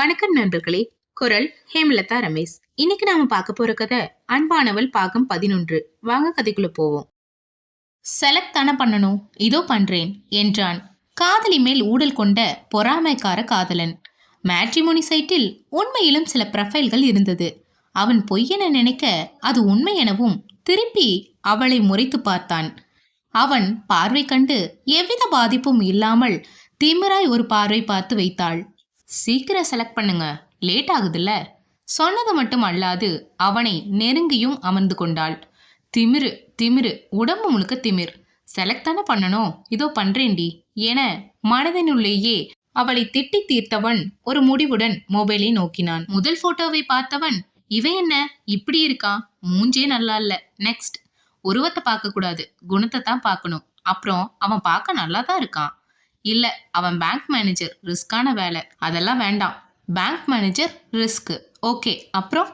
வணக்கம் நண்பர்களே. குரல் ஹேமலதா ரமேஷ். இன்னைக்கு நாம பார்க்க போற கதை அன்பானவள் பாகம் 11. வாங்க கதைக்குள்ள போவோம். செலக்ட் தானே பண்ணணும், இதோ பண்றேன் என்றான் காதலி மேல் ஊடல் கொண்ட பொறாமைக்கார காதலன். மேட்ரிமோனி சைட்டில் உண்மையிலும் சில ப்ரொஃபைல்கள் இருந்தது. அவன் பொய்யென நினைக்க அது உண்மை எனவும் திருப்பி அவளை முறைத்து பார்த்தான். அவன் பார்வை கண்டு எவ்வித பாதிப்பும் இல்லாமல் திமிராய் ஒரு பார்வை பார்த்து வைத்தாள். சீக்கிரம் செலக்ட் பண்ணுங்க, லேட் ஆகுதுல்ல. சொன்னது மட்டும் அல்லாது அவனை நெருங்கியும் அமர்ந்து கொண்டாள். திமிரு திமிரு, உடம்பு முழுக்க திமிர். செலக்ட் தானே பண்ணணும், இதோ பண்றேன்டி என மனதினுள்ளேயே அவளை திட்டி தீர்த்தவன் ஒரு முடிவுடன் மொபைலை நோக்கினான். முதல் போட்டோவை பார்த்தவன், இவன் என்ன இப்படி இருக்கான், மூஞ்சே நல்லா இல்ல, நெக்ஸ்ட். உருவத்தை பார்க்க கூடாது, குணத்தை தான் பார்க்கணும். அப்புறம் அவன் பார்க்க நல்லா தான் இருக்கான். இல்ல, அவன் பேங்க் மேனேஜர், ரிஸ்கான வேலை, அதெல்லாம் வேண்டாம். Bank manager risk, okay. அப்புறம்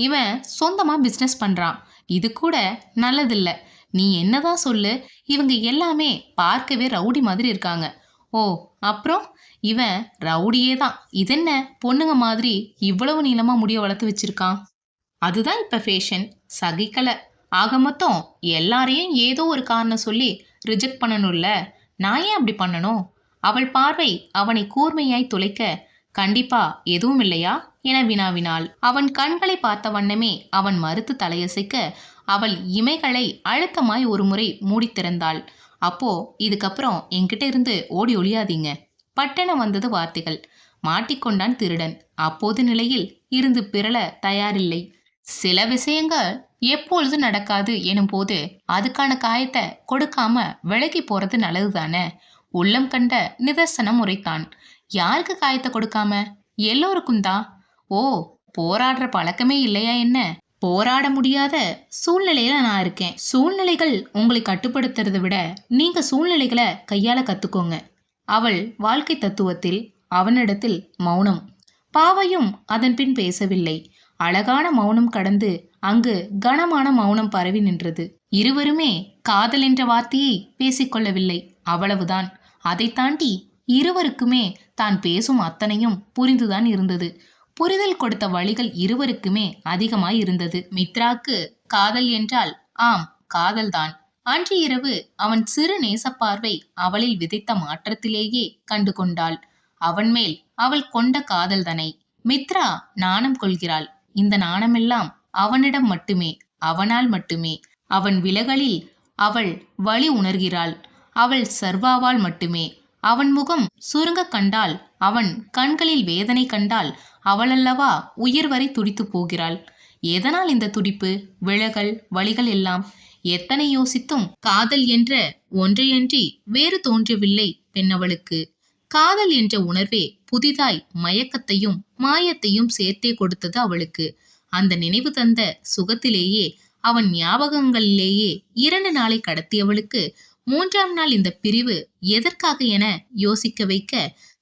இவன் சொந்தமா பிசினஸ் பண்றான், இது கூட நல்லதில்ல. நீ என்னதான் சொல்லு, இவங்க எல்லாமே பார்க்கவே ரவுடி மாதிரி இருக்காங்க. ஓ, அப்புறம் இவன் ரவுடியே தான். இதென்ன பொண்ணுங்க மாதிரி இவ்வளவு நீளமா முடிய வளர்த்து வச்சிருக்கான். அதுதான் இப்ப ஃபேஷன். சகிக்கல. ஆக மொத்தம் எல்லாரையும் ஏதோ ஒரு காரணம் சொல்லி ரிஜெக்ட் பண்ணணும்ல. நான் ஏன் அப்படி பண்ணணும்? அவள் பார்வை அவனை கூர்மையாய் துளைக்க, கண்டிப்பா எதுவும் இல்லையா என வினாவினாள். அவன் கண்களை பார்த்த வண்ணமே அவன் மறுத்து தலையசைக்க அவள் இமைகளை அழுத்தமாய் ஒரு முறை மூடி திறந்தாள். அப்போ இதுக்கப்புறம் என்கிட்ட இருந்து ஓடி ஒளியாதீங்க. பட்டென வந்தது வார்த்தைகள். மாட்டிக்கொண்டான் திருடன். அப்போது நிலையில் இருந்து பிறள தயாரில்லை. சில விஷயங்கள் எப்பொழுது நடக்காது எனும் போது அதுக்கான காயத்தை கொடுக்காம விலகி போறது நல்லதுதானே. உள்ளம் கண்ட நிதர்சனம் உரைத்தான். யாருக்கு காயத்தை கொடுக்காம? எல்லோருக்கும் தான். ஓ, போராடுற பழக்கமே இல்லையா என்ன? போராட முடியாத சூழ்நிலையில நான் இருக்கேன். சூழ்நிலைகள் உங்களை கட்டுப்படுத்துறதை விட நீங்க சூழ்நிலைகளை கையாள கத்துக்கோங்க. அவள் வாழ்க்கை தத்துவத்தில் அவனிடத்தில் மௌனம். பாவையும் அதன் பின் பேசவில்லை. அழகான மௌனம் கடந்து அங்கு கனமான மௌனம் பரவி நின்றது. இருவருமே காதல் என்ற வார்த்தையை பேசிக்கொள்ளவில்லை, அவ்வளவுதான். அதை தாண்டி இருவருக்குமே தான் பேசும் அத்தனையும் புரிந்துதான் இருந்தது. புரிதல் கொடுத்த வழிகள் இருவருக்குமே அதிகமாய் இருந்தது. மித்ராக்கு காதல் என்றால் ஆம், காதல்தான். அன்று இரவு அவன் சிறு நேசப்பார்வை அவளில் விதைத்த மாற்றத்திலேயே கண்டு கொண்டாள். அவன் மேல் அவள் கொண்ட காதல்தனை. மித்ரா நாணம் கொள்கிறாள். இந்த நாணமெல்லாம் அவனிடம் மட்டுமே, அவனால் மட்டுமே. அவன் விலகலில் அவள் வலி உணர்கிறாள். அவள் சர்வாவால் மட்டுமே. அவன் முகம் சுருங்க கண்டால், அவன் கண்களில் வேதனை கண்டால் அவளல்லவா உயிர் வரை துடித்து போகிறாள். எதனால் இந்த துடிப்பு, விலகல், வலிகள் எல்லாம்? எத்தனை யோசித்தும் காதல் என்ற ஒன்றையன்றி வேறு தோன்றவில்லை பெண்ணவளுக்கு. காதல் என்ற உணர்வே புதிதாய் மயக்கத்தையும் மாயத்தையும் சேர்த்தே கொடுத்தது அவளுக்கு. அந்த நினைவு தந்த சுகத்திலேயே அவன் ஞாபகங்களிலேயே 2 நாளை கடத்தியவளுக்கு 3ஆம் நாள் இந்த பிரிவு எதற்காக என யோசிக்க வைக்க,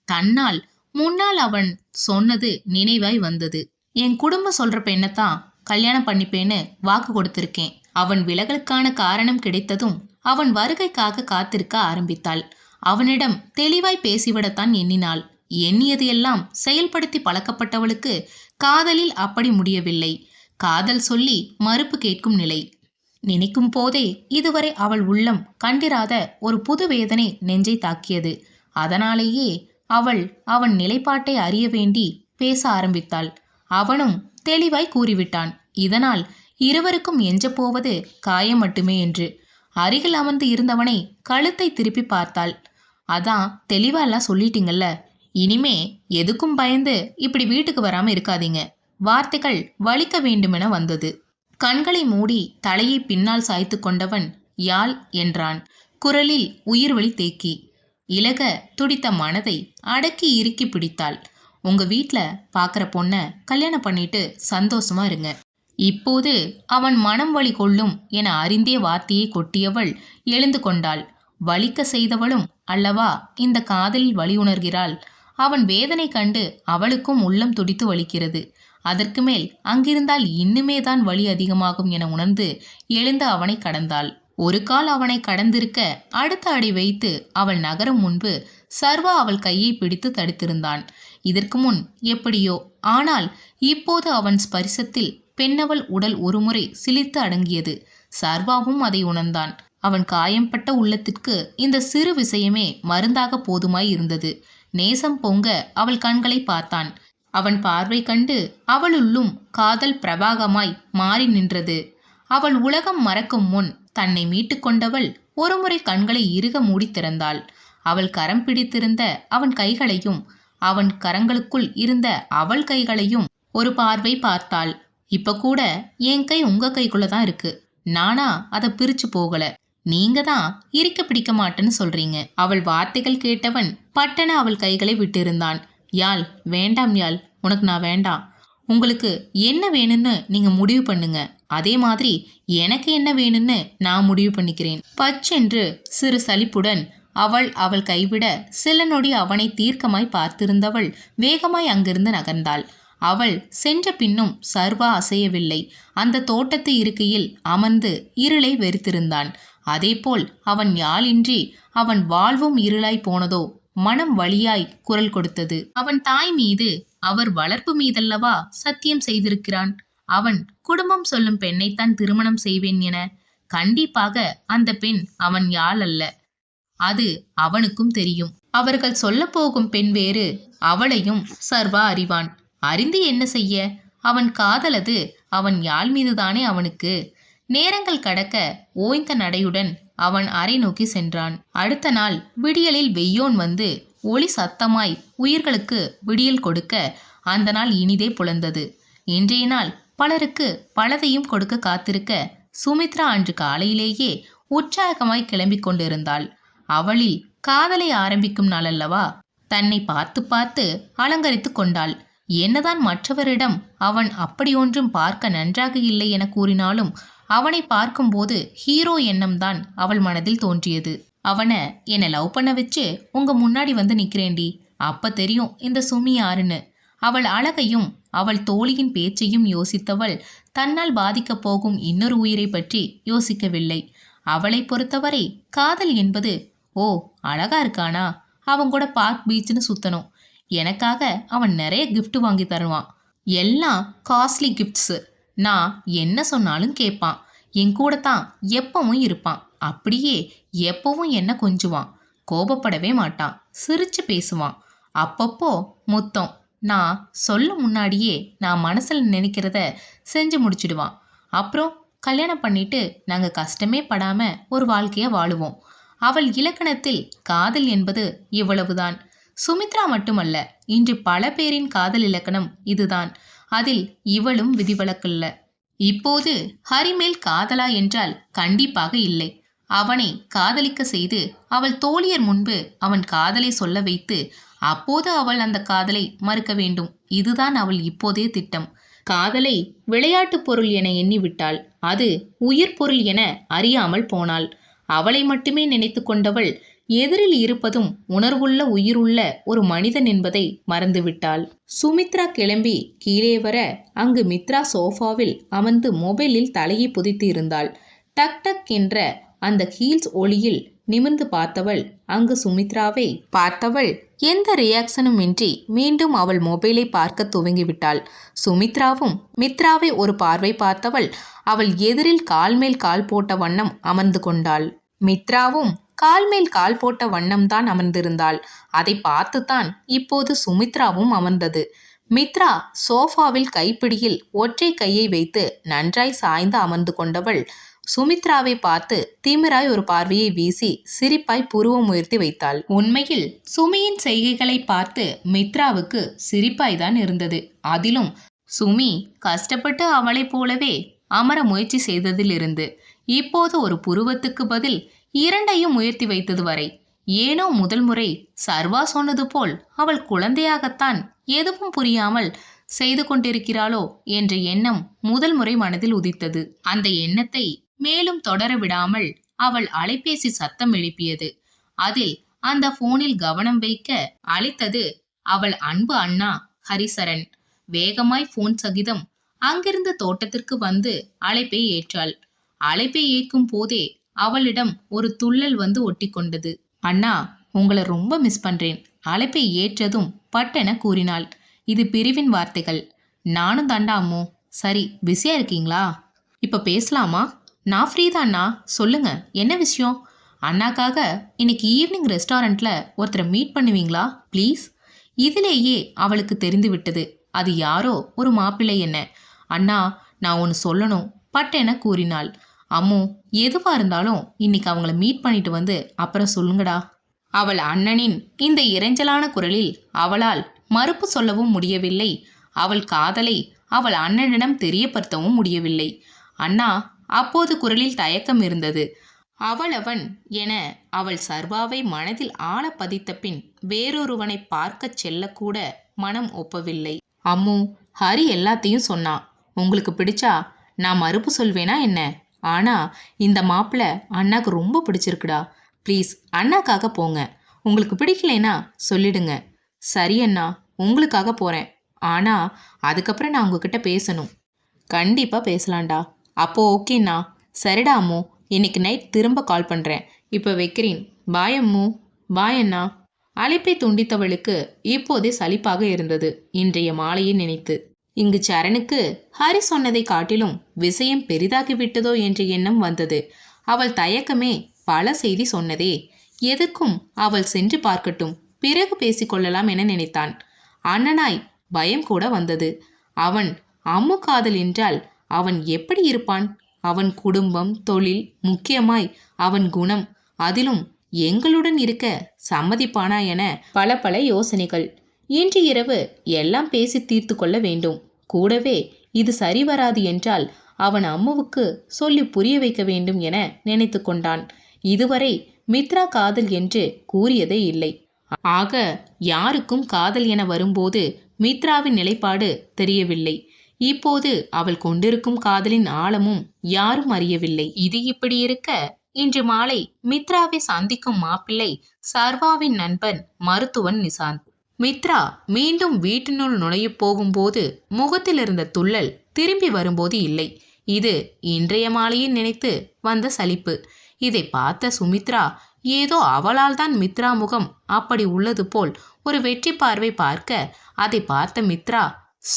தன்னால் முன்னால் அவன் சொன்னது நினைவாய் வந்தது. என் குடும்பம் சொல்ற பெண்ணத்தான் கல்யாணம் பண்ணிப்பேன்னு வாக்கு கொடுத்திருக்கேன். அவன் விலகலுக்கான காரணம் கிடைத்ததும் அவன் வருகைக்காக காத்திருக்க ஆரம்பித்தாள். அவனிடம் தெளிவாய் பேசிவிடத்தான் எண்ணினாள். எண்ணியது எல்லாம் செயல்படுத்தி பழக்கப்பட்டவளுக்கு காதலில் அப்படி முடியவில்லை. காதல் சொல்லி மறுப்பு கேட்கும் நிலை. நினைக்கும் போதே இதுவரை அவள் உள்ளம் கண்டிராத ஒரு புது வேதனை நெஞ்சை தாக்கியது. அதனாலேயே அவள் அவன் நிலைப்பாட்டை அறிய வேண்டி பேச ஆரம்பித்தாள். அவனும் தெளிவாய் கூறிவிட்டான். இதனால் இருவருக்கும் எஞ்சப் போவது காயம் மட்டுமே என்று. அருகில் அமர்ந்து இருந்தவனை கழுத்தை திருப்பி பார்த்தாள். அதான் தெளிவா எல்லாம் சொல்லிட்டீங்கல்ல, இனிமே எதுக்கும் பயந்து இப்படி வீட்டுக்கு வராம இருக்காதீங்க. வார்த்தைகள் வலிக்க வேண்டுமென வந்தது. கண்களை மூடி தலையை பின்னால் சாய்த்து கொண்டவன் யாழ் என்றான், குரலில் உயிர்வழி தேக்கி. இலக துடித்த மனதை அடக்கி இறுக்கி பிடித்தாள். உங்க வீட்ல பாக்குற பொண்ண கல்யாணம் பண்ணிட்டு சந்தோஷமா இருங்க. இப்போது அவன் மனம் வலி கொள்ளும் என அறிந்தே வார்த்தையை கொட்டியவள் எழுந்து கொண்டாள். வலிக்க செய்தவளும் அல்லவா இந்த காதலில் வலி உணர்கிறாள். அவன் வேதனை கண்டு அவளுக்கும் உள்ளம் துடித்து வலிக்கிறது. அதற்கு மேல் அங்கிருந்தால் இன்னுமே தான் வலி அதிகமாகும் என உணர்ந்து எழுந்து அவனை கடந்தாள். ஒரு கால் அவனை கடந்திருக்க அடுத்த அடி வைத்து அவள் நகரும் முன்பு சர்வா அவள் கையை பிடித்து தடுத்திருந்தான். இதற்கு முன் எப்படியோ, ஆனால் இப்போது அவன் ஸ்பரிசத்தில் பெண்ணவள் உடல் ஒருமுறை சிலிர்த்து அடங்கியது. சர்வாவும் அதை உணர்ந்தான். அவன் காயம்பட்ட உள்ளத்திற்கு இந்த சிறு விஷயமே மருந்தாக போதுமாய் இருந்தது. நேசம் பொங்க அவள் கண்களை பார்த்தான். அவன் பார்வை கண்டு அவளுள்ளும் காதல் பிரபாகமாய் மாறி நின்றது. அவள் உலகம் மறக்கும் முன் தன்னை மீட்டு கொண்டவள் ஒருமுறை கண்களை இறுக மூடி திறந்தாள். அவள் கரம் பிடித்திருந்த அவன் கைகளையும் அவன் கரங்களுக்குள் இருந்த அவள் கைகளையும் ஒரு பார்வை பார்த்தாள். இப்ப கூட என் கை உங்க கைக்குள்ளதான் இருக்கு. நானா அதை பிரிச்சு போகல. நீங்க தான் இருக்க பிடிக்க மாட்டேன்னு சொல்றீங்க. அவள் வார்த்தைகள் கேட்டவன் பட்டன அவள் கைகளை விட்டிருந்தான். யாழ், வேண்டாம் யாழ், உனக்கு நான் வேண்டாம். உங்களுக்கு என்ன வேணும்னு நீங்க முடிவு பண்ணுங்க. அதே மாதிரி எனக்கு என்ன வேணும்னு நான் முடிவு பண்ணிக்கிறேன். பச்சென்று சிறு சலிப்புடன் அவள் கைவிட சில நொடி அவனை தீர்க்கமாய் பார்த்திருந்தவள் வேகமாய் அங்கிருந்து நகர்ந்தாள். அவள் சென்ற பின்னும் சர்வா அசையவில்லை. அந்த தோட்டத்து இருக்கையில் அமர்ந்து இருளை வெறுத்திருந்தான். அதேபோல் அவன் யாழின்றி அவன் வாழ்வும் இருளாய் போனதோ. மனம் வழியாய் குரல் கொடுத்தது. அவன் தாய் மீது, அவர் வளர்ப்பு மீதல்லவா சத்தியம் செய்திருக்கிறான். அவன் குடும்பம் சொல்லும் பெண்ணைத்தான் திருமணம் செய்வேன் என. கண்டிப்பாக அந்த பெண் அவன் யாழ் அல்ல. அது அவனுக்கும் தெரியும். அவர்கள் சொல்ல போகும் பெண் வேறு. அவளையும் சர்வா அறிவான். அறிந்து என்ன செய்ய? அவன் காதலது அவன் யாழ் மீதுதானே அவனுக்கு. நேரங்கள் கடக்க ஓய்ந்த நடையுடன் அவன் அறை நோக்கி சென்றான். அடுத்த நாள் விடியலில் வெய்யோன் வந்து ஒளி சத்தமாய் உயிர்களுக்கு விடியல் கொடுக்க அந்த நாள் இனிதே புலர்ந்தது. இன்றைய நாள் பலருக்கு பலதையும் கொடுக்க காத்திருக்க சுமித்ரா அன்று காலையிலேயே உற்சாகமாய் கிளம்பிக் கொண்டிருந்தாள். அவளில் காதலை ஆரம்பிக்கும் நாள் அல்லவா. தன்னை பார்த்து பார்த்து அலங்கரித்து கொண்டாள். என்னதான் மற்றவரிடம் அவன் அப்படி ஒன்றும் பார்க்க நன்றாக இல்லை என கூறினாலும் அவனை பார்க்கும்போது ஹீரோ எண்ணம்தான் அவள் மனதில் தோன்றியது. அவனை என்னை லவ் பண்ண வச்சு உங்க முன்னாடி வந்து நிக்கிறேண்டி, அப்ப தெரியும் இந்த சுமி யாருன்னு. அவள் அழகையும் அவள் தோழியின் பேச்சையும் யோசித்தவள் தன்னால் பாதிக்கப் போகும் இன்னொரு உயிரை பற்றி யோசிக்கவில்லை. அவளை பொறுத்தவரை காதல் என்பது, ஓ அழகா இருக்கானா, அவன் கூட பார்க் பீச்னு சுத்தணும், எனக்காக அவன் நிறைய கிஃப்ட் வாங்கி தருவான், எல்லாம் காஸ்ட்லி கிஃப்ட்ஸு, நான் என்ன சொன்னாலும் கேட்பான், என் கூட தான் எப்பவும் இருப்பான், அப்படியே எப்பவும் என்ன கொஞ்சுவான், கோபப்படவே மாட்டான், சிரிச்சு பேசுவான், அப்பப்போ முத்தம், நான் சொல்ல முன்னாடியே நான் மனசில் நினைக்கிறத செஞ்சு முடிச்சிடுவான். அப்புறம் கல்யாணம் பண்ணிட்டு நாங்கள் கஷ்டமே படாம ஒரு வாழ்க்கையை வாழுவோம். அவள் இலக்கணத்தில் காதல் என்பது இவ்வளவுதான். சுமித்ரா மட்டுமல்ல, இன்று பல பேரின் காதல் இலக்கணம் இதுதான். அதில் இவளும் விதிவிலக்கல்ல. இப்போது ஹரிமேல் காதலா என்றால் கண்டிப்பாக இல்லை. அவனை காதலிக்க செய்து அவள் தோழியர் முன்பு அவன் காதலை சொல்ல வைத்து அப்போது அவள் அந்த காதலை மறுக்க வேண்டும். இதுதான் அவள் இப்போதே திட்டம். காதலை விளையாட்டு பொருள் என எண்ணிவிட்டாள். அது உயிர் பொருள் என அறியாமல் போனாள். அவளை மட்டுமே நினைத்து கொண்டவள் எதிரில் இருப்பதும் உணர்வுள்ள உயிருள்ள ஒரு மனிதன் என்பதை மறந்துவிட்டாள். சுமித்ரா கிளம்பி கீழே வர அங்கு மித்ரா சோஃபாவில் அமர்ந்து மொபைலில் தலையை புதைத்து இருந்தாள். டக் டக் என்ற அந்த ஹீல்ஸ் ஒளியில் நிமிர்ந்து பார்த்தவள் அங்கு சுமித்ராவை பார்த்தவள் எந்த ரியாக்ஷனும் இன்றி மீண்டும் அவள் மொபைலை பார்க்க துவங்கிவிட்டாள். சுமித்ராவும் மித்ராவை ஒரு பார்வை பார்த்தவள் அவள் எதிரில் கால் மேல் கால் போட்ட வண்ணம் அமர்ந்து கொண்டாள். மித்ராவும் கால் மேல் கால் போட்ட வண்ணம்தான் அமர்ந்திருந்தாள். அதை பார்த்துத்தான் இப்போது சுமித்ராவும் அமர்ந்தது. மித்ரா சோஃபாவில் கைப்பிடியில் ஒற்றை கையை வைத்து நன்றாய் சாய்ந்து அமர்ந்து கொண்டவள் சுமித்ராவை பார்த்து திமிராய் ஒரு பார்வையை வீசி சிரிப்பாய் புருவம் உயர்த்தி வைத்தாள். உண்மையில் சுமியின் செய்கைகளை பார்த்து மித்ராவுக்கு சிரிப்பாய்தான் இருந்தது. அதிலும் சுமி கஷ்டப்பட்டு அவளைப் போலவே அமர முயற்சி செய்ததிலிருந்து இப்போது ஒரு புருவத்துக்கு பதில் இரண்டையும் உயர்த்தி வைத்தது வரை ஏனோ முதல் முறை சர்வா சொன்னது போல் அவள் குழந்தையாகத்தான் எதுவும் புரியாமல் செய்து கொண்டிருக்கிறாளோ என்ற எண்ணம் முதல் முறை மனதில் உதித்தது. அந்த எண்ணத்தை மேலும் தொடர விடாமல் அவள் அலைபேசி சத்தம் எழுப்பியது. அதில் அந்த போனில் கவனம் வைக்க அழைத்தது அவள் அன்பு அண்ணா ஹரிசரன். வேகமாய் போன் சகிதம் அங்கிருந்து தோட்டத்திற்கு வந்து அழைப்பை ஏற்றாள். அழைப்பை ஏற்கும் போதே அவளிடம் ஒரு துள்ளல் வந்து ஒட்டி கொண்டது. அண்ணா, உங்களை ரொம்ப மிஸ் பண்றேன். அழைப்பை ஏற்றதும் பட்டென கூறினாள். இது பிரிவின் வார்த்தைகள். நானும் தாண்டா அம்மு. சரி, பிஸியா இருக்கீங்களா? இப்ப பேசலாமா? நான் ஃப்ரீ தான்ண்ணா. சொல்லுங்க, என்ன விஷயம்? அண்ணாக்காக இன்னைக்கு ஈவினிங் ரெஸ்டாரண்ட்ல ஒருத்தரை மீட் பண்ணுவீங்களா ப்ளீஸ்? இதிலேயே அவளுக்கு தெரிந்து விட்டது அது யாரோ ஒரு மாப்பிள்ளை என்ன. அண்ணா, நான் ஒன்று சொல்லணும் பட்டென கூறினாள். அம்மு, எதுவா இருந்தாலும் இன்னைக்கு அவங்கள மீட் பண்ணிட்டு வந்து அப்புறம் சொல்லுங்கடா. அவள் அண்ணனின் இந்த இறைஞ்சலான குரலில் அவளால் மறுப்பு சொல்லவும் முடியவில்லை. அவள் காதலை அவள் அண்ணனிடம் தெரியப்படுத்தவும் முடியவில்லை. அண்ணா, அப்போது குரலில் தயக்கம் இருந்தது. அவன் என அவள் சர்வாவை மனதில் ஆழ பதித்த பின் வேறொருவனை பார்க்கச் செல்லக்கூட மனம் ஒப்பவில்லை. அம்மு, ஹரி எல்லாத்தையும் சொன்னான். உங்களுக்கு பிடிச்சா நான் மறுப்பு சொல்வேனா என்ன? ஆனா இந்த மாப்பிள்ளை அண்ணாக்கு ரொம்ப பிடிச்சிருக்குடா. ப்ளீஸ் அண்ணாக்காக போங்க. உங்களுக்கு பிடிக்கலைன்னா சொல்லிடுங்க. சரி அண்ணா, உங்களுக்காக போறேன். ஆனா அதுக்கப்புறம் நான் உங்ககிட்ட பேசணும். கண்டிப்பா பேசலாம்டா. அப்போ ஓகேண்ணா. சரிடா அம்மு, இன்னைக்கு நைட் திரும்ப கால் பண்றேன். இப்போ வைக்கிறேன். பாய் அம்மு. பாய் அண்ணா. அழைப்பை துண்டித்தவளுக்கு இப்போதே சலிப்பாக இருந்தது இன்றைய மாலையை நினைத்து. இங்கு சரணுக்கு ஹரி சொன்னதை காட்டிலும் விஷயம் பெரிதாகிவிட்டதோ என்ற எண்ணம் வந்தது. அவள் தயக்கமே பல செய்தி சொன்னதே. எதுக்கும் அவள் சென்று பார்க்கட்டும், பிறகு பேசிக்கொள்ளலாம் என நினைத்தான். அண்ணனாய் பயம் கூட வந்தது. அவன் அம்மு காதல் என்றால் அவன் எப்படி இருப்பான்? அவன் குடும்பம், தொழில், முக்கியமாய் அவன் குணம், அதிலும் எங்களுடன் இருக்க சம்மதிப்பானா என பல பல யோசனைகள். இன்று இரவு எல்லாம் பேசி தீர்த்து கொள்ள வேண்டும். கூடவே இது சரி வராது என்றால் அவன் அம்முவுக்கு சொல்லி புரிய வைக்க வேண்டும் என நினைத்து கொண்டான். இதுவரை மித்ரா காதல் என்று கூறியதே இல்லை. ஆக யாருக்கும் காதல் என வரும்போது மித்ராவின் நிலைப்பாடு தெரியவில்லை. இப்போது அவள் கொண்டிருக்கும் காதலின் ஆழமும் யாரும் அறியவில்லை. இது இப்படி இருக்க இன்று மாலை மித்ராவை சந்திக்கும் மாப்பிள்ளை சர்வாவின் நண்பன் மருத்துவன் நிசாந்த். மித்ரா மீண்டும் வீட்டினுள் நுழைய போகும்போது முகத்தில் இருந்த துள்ளல் திரும்பி வரும்போது இல்லை. இது இன்றைய மாலையில் நினைத்து வந்த சலிப்பு. இதை பார்த்த சுமித்ரா ஏதோ அவளால் தான் மித்ரா முகம் அப்படி உள்ளது போல் ஒரு வெற்றி பார்வை பார்க்க, அதை பார்த்த மித்ரா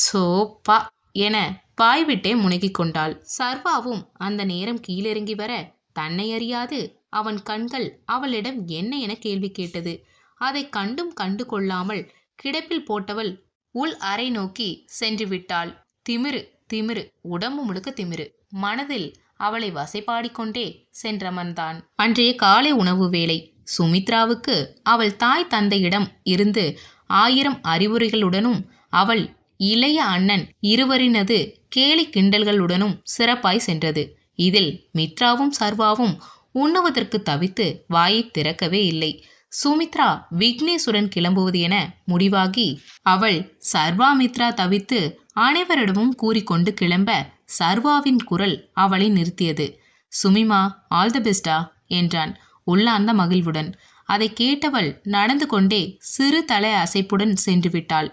சோப்பா என வாய்விட்டே முனகிக் கொண்டாள். சர்வாவும் அந்த நேரம் கீழிறங்கி வர தன்னை அறியாது அவன் கண்கள் அவளிடம் என்ன என கேள்வி கேட்டது. அதை கண்டும் கண்டு கொள்ளாமல் கிடப்பில் போட்டவள் உள் அறை நோக்கி சென்று விட்டாள். திமிரு திமிரு, உடம்பு முழுக்க திமிரு. மனதில் அவளை வசைபாடிக்கொண்டே சென்றமர்ந்தான். அன்றைய காலை உணவு வேளை. சுமித்ராவுக்கு அவள் தாய் தந்தையிடம் இருந்து 1000 அறிவுரைகளுடனும் அவள் இளைய அண்ணன் இருவரினது கேலி கிண்டல்களுடனும் சிறப்பாய் சென்றது. இதில் மித்ராவும் சர்வாவும் உண்ணுவதற்கு தவித்து வாயை திறக்கவே இல்லை. சுமித்ரா விக்னேஷுடன் கிளம்புவது என முடிவாகி அவள் சர்வா மித்ரா தவித்து அனைவரிடமும் கூறிக்கொண்டு கிளம்ப சர்வாவின் குரல் அவளை நிறுத்தியது. சுமிமா, ஆல் தி பெஸ்டா என்றான் உள்ளார்ந்த மகிழ்வுடன். அதை கேட்டவள் நடந்து கொண்டே சிறு தலை அசைப்புடன் சென்று விட்டாள்.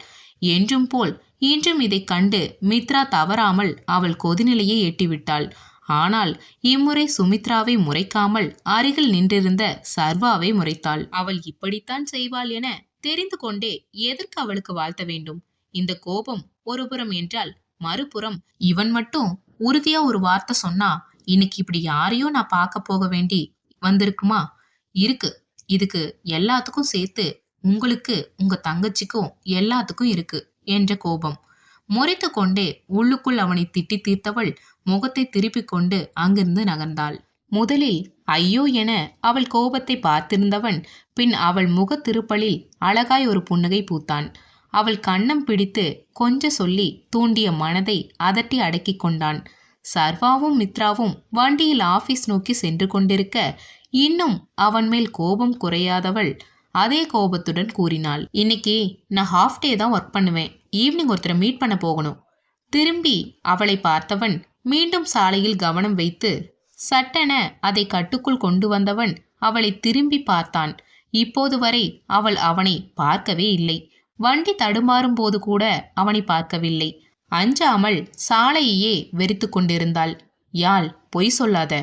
என்றும் போல் இன்றும் இதை கண்டு மித்ரா தவறாமல் அவள் கொதிநிலையை எட்டிவிட்டாள். ஆனால் இம்முறை சுமித்ராவை முறைக்காமல் அருகில் நின்றிருந்த சர்வாவை முறைத்தாள். அவள் இப்படித்தான் செய்வாள் என தெரிந்து கொண்டே எதற்கு அவளுக்கு வாழ்த்த வேண்டும்? இந்த கோபம் ஒருபுறம் என்றால் மறுபுறம் இவன் மட்டும் உறுதியா ஒரு வார்த்தை சொன்னா இன்னைக்கு இப்படி யாரையோ நான் பார்க்க போக வேண்டி வந்திருக்குமா? இருக்கு. இதுக்கு எல்லாத்துக்கும் சேர்த்து உங்களுக்கு, உங்க தங்கச்சிக்கும் எல்லாத்துக்கும் இருக்கு என்ற கோபம். முறைத்து கொண்டே உள்ளுக்குள் அவனை திட்டி தீர்த்தவள் முகத்தை திருப்பிக் கொண்டு அங்கிருந்து நகர்ந்தாள். முதலில் ஐயோ என அவள் கோபத்தை பார்த்திருந்தவன் பின் அவள் முக திருப்பலில் அழகாய் ஒரு புன்னகை பூத்தான். அவள் கன்னம் பிடித்து கொஞ்ச சொல்லி தூண்டிய மனதை அதட்டி அடக்கி கொண்டான். சர்வாவும் மித்ராவும் வண்டியில் ஆபீஸ் நோக்கி சென்று கொண்டிருக்க இன்னும் அவன் மேல் கோபம் குறையாதவள் அதே கோபத்துடன் கூறினாள். இன்னைக்கு நான் ஹாஃப் டே தான் ஒர்க் பண்ணுவேன். ஈவினிங் ஒருத்தரை மீட் பண்ண போகணும். திரும்பி அவளை பார்த்தவன் மீண்டும் சாலையில் கவனம் வைத்து சட்டென அதை கட்டுக்குள் கொண்டு வந்தவன் அவளை திரும்பி பார்த்தான். இப்போது வரை அவள் அவனை பார்க்கவே இல்லை. வண்டி தடுமாறும் போது கூட அவனை பார்க்கவில்லை. அஞ்சாமல் சாலையையே வெறித்து கொண்டிருந்தாள். யாழ், பொய் சொல்லாத.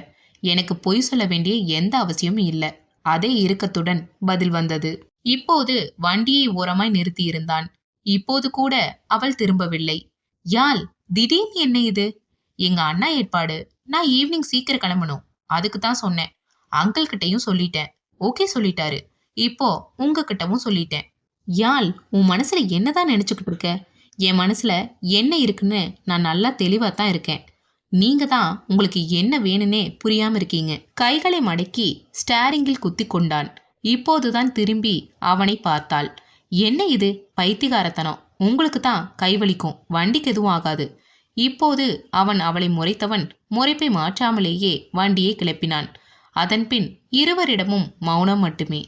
எனக்கு பொய் சொல்ல வேண்டிய எந்த அவசியமும் இல்லை. அதே இறுக்கத்துடன் பதில் வந்தது. இப்போது வண்டியை ஓரமாய் நிறுத்தியிருந்தான். இப்போது கூட அவள் திரும்பவில்லை. யாழ், திடீர்னு என்ன இது? எங்க அண்ணா ஏற்பாடு. நான் ஈவினிங் சீக்கிரம் கிளம்பணும். அதுக்கு தான் சொன்னேன். அங்கிள் கிட்டையும் சொல்லிட்டேன். ஓகே சொல்லிட்டாரு. இப்போ உங்ககிட்டவும் சொல்லிட்டேன். யாழ், உன் மனசுல என்னதான் நினைச்சுக்கிட்டு இருக்க? என் மனசுல என்ன இருக்குன்னு நான் நல்லா தெளிவா தான் இருக்கேன். நீங்க தான் உங்களுக்கு என்ன வேணும்னே புரியாம இருக்கீங்க. கைகளை மடக்கி ஸ்டேரிங்கில் குத்தி கொண்டான். இப்போதுதான் திரும்பி அவனை பார்த்தாள். என்ன இது பைத்தியகாரத்தனம்? உங்களுக்கு தான் கைவலிக்கும், வண்டிக்கு எதுவும் ஆகாது. இப்போது அவன் அவளை முறைத்தவன் முறைப்பை மாற்றாமலேயே வண்டியை கிளப்பினான். அதன்பின் இருவரிடமும் மௌனம் மட்டுமே.